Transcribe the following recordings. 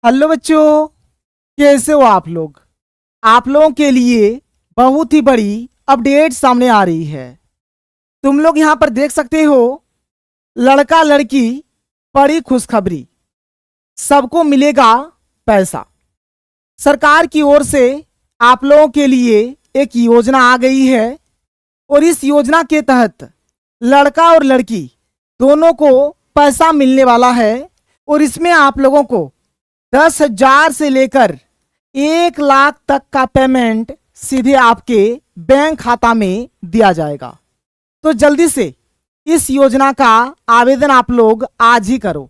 Hello बच्चों, कैसे हो आप लोग। आप लोगों के लिए बहुत ही बड़ी अपडेट सामने आ रही है। तुम लोग यहाँ पर देख सकते हो, लड़का लड़की बड़ी खुशखबरी, सबको मिलेगा पैसा। सरकार की ओर से आप लोगों के लिए एक योजना आ गई है और इस योजना के तहत लड़का और लड़की दोनों को पैसा मिलने वाला है और इसमें आप लोगों को 10,000 से लेकर 1 लाख तक का पेमेंट सीधे आपके बैंक खाता में दिया जाएगा। तो जल्दी से इस योजना का आवेदन आप लोग आज ही करो।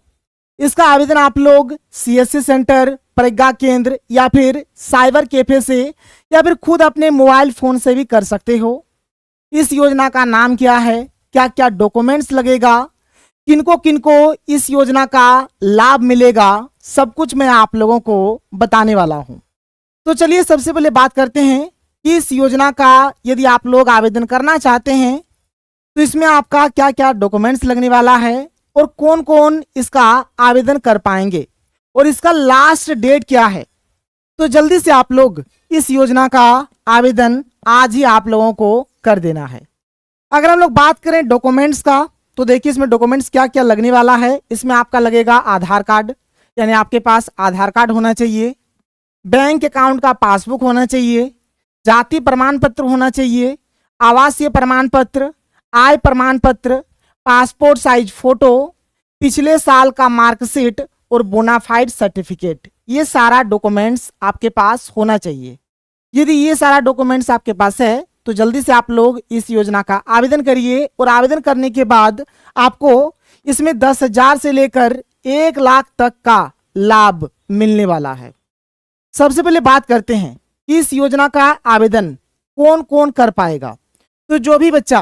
इसका आवेदन आप लोग सीएससी सेंटर, प्रज्ञा केंद्र या फिर साइबर कैफे से या फिर खुद अपने मोबाइल फोन से भी कर सकते हो। इस योजना का नाम क्या है, क्या क्या डॉक्यूमेंट्स लगेगा, किनको किनको इस योजना का लाभ मिलेगा, सब कुछ मैं आप लोगों को बताने वाला हूं। तो चलिए सबसे पहले बात करते हैं कि इस योजना का यदि आप लोग आवेदन करना चाहते हैं तो इसमें आपका क्या क्या डॉक्यूमेंट्स लगने वाला है और कौन कौन इसका आवेदन कर पाएंगे और इसका लास्ट डेट क्या है। तो जल्दी से आप लोग इस योजना का आवेदन आज ही आप लोगों को कर देना है। अगर हम लोग बात करें डॉक्यूमेंट्स का, तो देखिए इसमें डॉक्यूमेंट्स क्या क्या लगने वाला है। इसमें आपका लगेगा आधार कार्ड, यानी आपके पास आधार कार्ड होना चाहिए, बैंक अकाउंट का पासबुक होना चाहिए, जाति प्रमाण पत्र होना चाहिए, आवासीय प्रमाण पत्र, आय प्रमाण पत्र, पासपोर्ट साइज फोटो, पिछले साल का मार्कशीट और बोनाफाइड सर्टिफिकेट। ये सारा डॉक्यूमेंट्स आपके पास होना चाहिए। यदि ये सारा डॉक्यूमेंट्स आपके पास है तो जल्दी से आप लोग इस योजना का आवेदन करिए और आवेदन करने के बाद आपको इसमें 10,000 से लेकर 1 लाख तक का लाभ मिलने वाला है। सबसे पहले बात करते हैं कि इस योजना का आवेदन कौन कौन कर पाएगा। तो जो भी बच्चा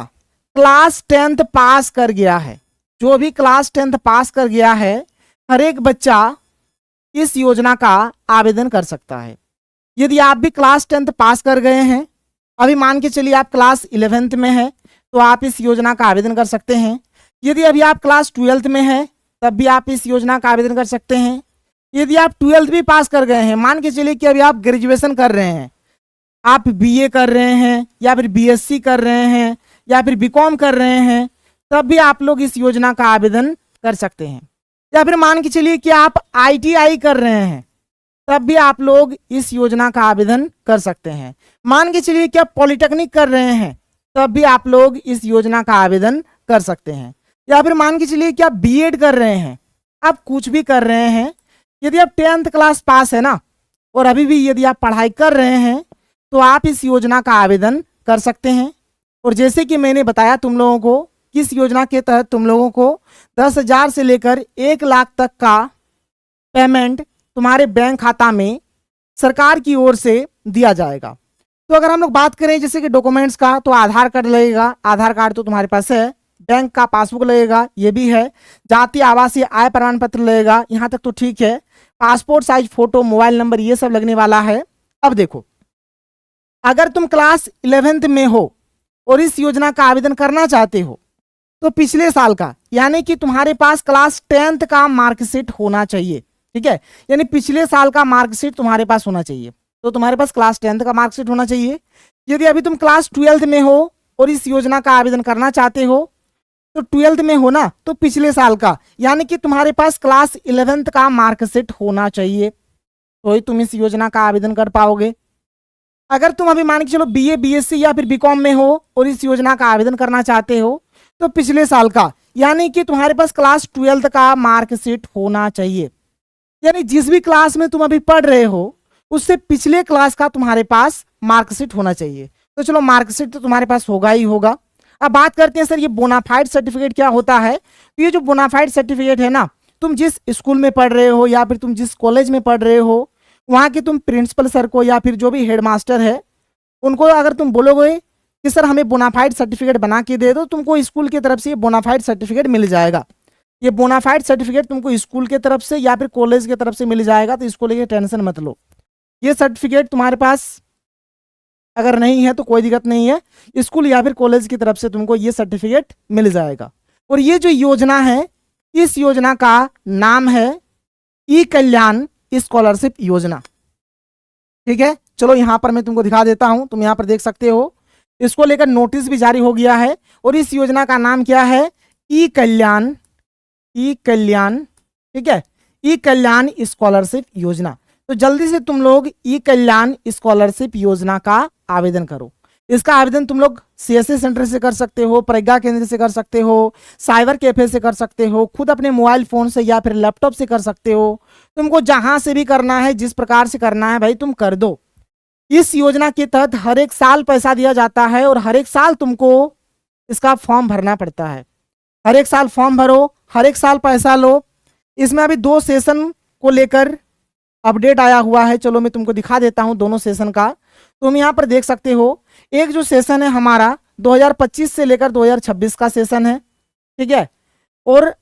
क्लास 10th पास कर गया है, जो भी क्लास 10th पास कर गया है, हर एक बच्चा इस योजना का आवेदन कर सकता है। यदि आप भी क्लास 10th पास कर गए हैं, अभी मान के चलिए आप क्लास 11th में हैं, तो आप इस योजना का आवेदन कर सकते हैं। यदि अभी आप क्लास 12th में हैं तब भी आप इस योजना का आवेदन कर सकते हैं। यदि आप 12th भी पास कर गए हैं, मान के चलिए कि अभी आप ग्रेजुएशन कर रहे हैं, आप बीए कर रहे हैं या फिर बीएससी कर रहे हैं या फिर बीकॉम कर रहे हैं, तब भी आप लोग इस योजना का आवेदन कर सकते हैं। या फिर मान के चलिए कि आप आईटीआई कर रहे हैं, तब भी आप लोग इस योजना का आवेदन कर सकते हैं। मान के चलिए कि आप पॉलिटेक्निक कर रहे हैं, तब भी आप लोग इस योजना का आवेदन कर सकते हैं। या फिर मान के चलिए कि आप बीएड कर रहे हैं, आप कुछ भी कर रहे हैं, यदि आप 10th क्लास पास है ना और अभी भी यदि आप पढ़ाई कर रहे हैं तो आप इस योजना का आवेदन कर सकते हैं। और जैसे कि मैंने बताया तुम लोगों को, इस योजना के तहत तुम लोगों को 10,000 से लेकर 1 लाख तक का पेमेंट तुम्हारे बैंक खाता में सरकार की ओर से दिया जाएगा। तो अगर हम लोग बात करें जैसे कि डॉक्यूमेंट्स का, तो आधार कार्ड लगेगा, आधार कार्ड तो तुम्हारे पास है, बैंक का पासबुक लगेगा, ये भी है, जाति आवासीय आय प्रमाण पत्र लगेगा, यहाँ तक तो ठीक है, passport size photo, mobile number, ये सब लगने वाला है। अब देखो, अगर तुम क्लास 11th में हो और इस योजना का आवेदन करना चाहते हो तो पिछले साल का, यानी कि तुम्हारे पास क्लास 10th का मार्कशीट होना चाहिए, ठीक है, यानी पिछले साल का मार्कशीट तुम्हारे पास होना चाहिए। तो तुम्हारे पास क्लास 10th का मार्कशीट होना चाहिए। यदि अभी तुम क्लास 12th में हो और इस योजना का आवेदन करना चाहते हो तो 12th में हो ना, तो पिछले साल का, यानी कि तुम्हारे पास क्लास 11th का मार्कशीट होना चाहिए, तो ही तुम इस योजना का आवेदन कर पाओगे। अगर तुम अभी मान के चलो बीए, बीएससी या फिर बीकॉम में हो और इस योजना का आवेदन करना चाहते हो तो पिछले साल का, यानी कि तुम्हारे पास क्लास 12th का मार्कशीट होना चाहिए। यानी जिस भी क्लास में तुम अभी पढ़ रहे हो उससे पिछले क्लास का तुम्हारे पास मार्कशीट होना चाहिए। तो चलो मार्कशीट तो तुम्हारे पास होगा ही होगा। अब बात करते हैं सर ये बोनाफाइड सर्टिफिकेट क्या होता है। तो ये जो बोनाफाइड सर्टिफिकेट है ना, तुम जिस स्कूल में पढ़ रहे हो या फिर तुम जिस कॉलेज में पढ़ रहे हो, वहाँ के तुम प्रिंसिपल सर को या फिर जो भी हेडमास्टर है उनको अगर तुम बोलोगे कि सर हमें बोनाफाइड सर्टिफिकेट बना के दे दो, तुमको स्कूल की तरफ से ये बोनाफाइड सर्टिफिकेट मिल जाएगा। ये बोनाफाइड सर्टिफिकेट तुमको स्कूल के तरफ से या फिर कॉलेज के तरफ से मिल जाएगा, तो इसको लेके टेंशन मत लो। ये सर्टिफिकेट तुम्हारे पास अगर नहीं है तो कोई दिक्कत नहीं है, स्कूल या फिर कॉलेज की तरफ से तुमको ये सर्टिफिकेट मिल जाएगा। और ये जो योजना है, इस योजना का नाम है ई कल्याण स्कॉलरशिप योजना। ठीक है, चलो यहाँ पर मैं तुमको दिखा देता हूं, तुम यहाँ पर देख सकते हो। इसको लेकर नोटिस भी जारी हो गया है और इस योजना का नाम क्या है, ई कल्याण, ई कल्याण। ठीक है, ई कल्याण स्कॉलरशिप योजना। तो जल्दी से तुम लोग ई कल्याण स्कॉलरशिप योजना का आवेदन करो। इसका आवेदन तुम लोग सीएससी सेंटर से कर सकते हो, प्रज्ञा केंद्र से कर सकते हो, साइबर कैफे से कर सकते हो, खुद अपने मोबाइल फोन से या फिर लैपटॉप से कर सकते हो। तुमको जहां से भी करना है, जिस प्रकार से करना है भाई तुम कर दो। इस योजना के तहत हर एक साल पैसा दिया जाता है और हर एक साल तुमको इसका फॉर्म भरना पड़ता है। हर एक साल फॉर्म भरो, हर एक साल पैसा लो। इसमें अभी 2 सेशन को लेकर अपडेट आया हुआ है, चलो मैं तुमको दिखा देता हूं दोनों सेशन का। तुम यहाँ पर देख सकते हो, एक जो सेशन है हमारा 2025 से लेकर 2026 का सेशन है। ठीक है, और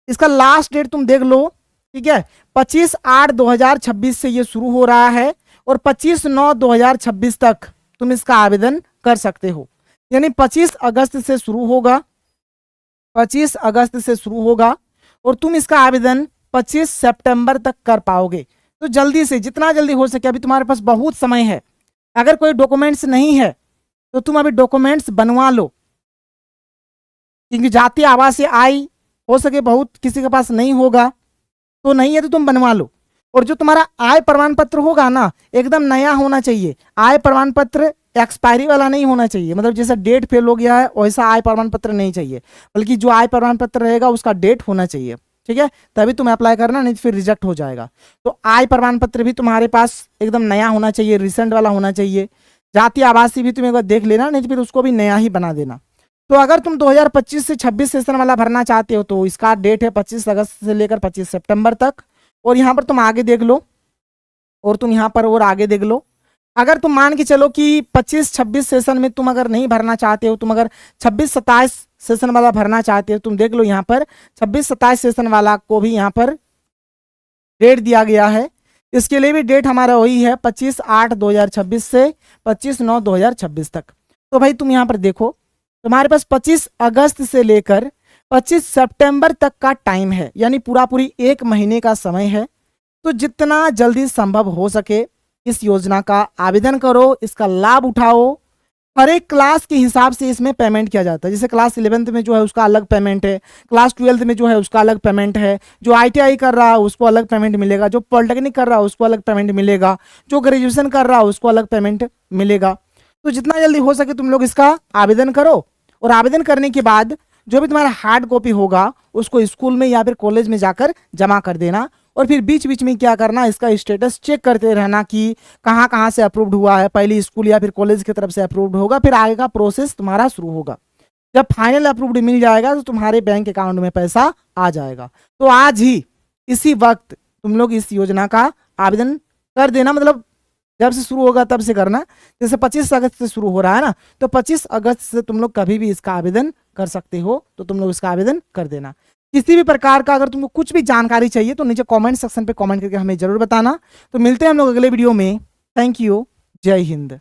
इसका लास्ट डेट तुम देख लो। ठीक है, 25/8/2026 से ये शुरू हो रहा है और 25/9/2026 तक तुम इसका आवेदन कर सकते हो। यानी 25 अगस्त से शुरू होगा, 25 अगस्त से शुरू होगा और तुम इसका आवेदन 25 सितंबर तक कर पाओगे। तो जल्दी से, जितना जल्दी हो सके, अभी तुम्हारे पास बहुत समय है। अगर कोई डॉक्यूमेंट्स नहीं है तो तुम अभी डॉक्यूमेंट्स बनवा लो, क्योंकि जातीय आवासीय आय हो सके बहुत किसी के पास नहीं होगा, तो नहीं है तो तुम बनवा लो। और जो तुम्हारा आय प्रमाण पत्र होगा ना, एकदम नया होना चाहिए। आय प्रमाण पत्र एक्सपायरी वाला नहीं होना चाहिए, मतलब जैसा डेट फेल हो गया है वैसा आय प्रमाण पत्र नहीं चाहिए, बल्कि जो आय प्रमाण पत्र रहेगा उसका डेट होना चाहिए। ठीक है, तभी तुम अप्लाई करना, नहीं तो फिर रिजेक्ट हो जाएगा। तो आय प्रमाण पत्र भी तुम्हारे पास एकदम नया होना चाहिए, रिसेंट वाला होना चाहिए। जातीय आवासीय भी तुम एक बार देख लेना, नहीं तो फिर उसको भी नया ही बना देना। तो अगर तुम 2025 से 26 सेशन वाला भरना चाहते हो तो इसका डेट है 25 अगस्त से लेकर 25 सितंबर तक। और यहाँ पर तुम आगे देख लो, और तुम यहाँ पर और आगे देख लो। अगर तुम मान के चलो कि 25-26 सेशन में तुम अगर नहीं भरना चाहते हो, तुम अगर 26-27 सेशन वाला भरना चाहते हो, तुम देख लो यहाँ पर 26-27 सेशन वाला को भी यहाँ पर डेट दिया गया है। इसके लिए भी डेट हमारा वही है 25/8/2026 से 25/9/2026 तक। तो भाई तुम यहाँ पर देखो, तुम्हारे पास 25 अगस्त से लेकर 25 सितंबर तक का टाइम है, यानी पूरा पूरी 1 महीने का समय है। तो जितना जल्दी संभव हो सके इस योजना का आवेदन करो, इसका लाभ उठाओ। हर एक क्लास के हिसाब से इसमें पेमेंट किया जाता है। जैसे क्लास 11th में जो है उसका अलग पेमेंट है, क्लास 12th में जो है उसका अलग पेमेंट है, जो ITI कर रहा है उसको अलग पेमेंट मिलेगा, जो पॉलिटेक्निक कर रहा है उसको अलग पेमेंट मिलेगा, जो ग्रेजुएशन कर रहा है उसको अलग पेमेंट मिलेगा। तो जितना जल्दी हो सके तुम लोग इसका आवेदन करो, और आवेदन करने के बाद जो भी तुम्हारा हार्ड कॉपी होगा उसको स्कूल में या फिर कॉलेज में जाकर जमा कर देना। और फिर बीच बीच में क्या करना, इसका स्टेटस चेक करते रहना कि कहाँ कहाँ से अप्रूव्ड हुआ है। पहले स्कूल या फिर कॉलेज की तरफ से अप्रूव्ड होगा, फिर आगे का प्रोसेस तुम्हारा शुरू होगा। जब फाइनल अप्रूव्ड मिल जाएगा तो तुम्हारे बैंक अकाउंट में पैसा आ जाएगा। तो आज ही इसी वक्त तुम लोग इस योजना का आवेदन कर देना, मतलब जब से शुरू होगा तब से करना। जैसे 25 अगस्त से शुरू हो रहा है ना, तो 25 अगस्त से तुम लोग कभी भी इसका आवेदन कर सकते हो, तो तुम लोग इसका आवेदन कर देना। किसी भी प्रकार का अगर तुमको कुछ भी जानकारी चाहिए तो नीचे कमेंट सेक्शन पे कमेंट करके हमें जरूर बताना। तो मिलते हैं हम लोग अगले वीडियो में। थैंक यू, जय हिंद।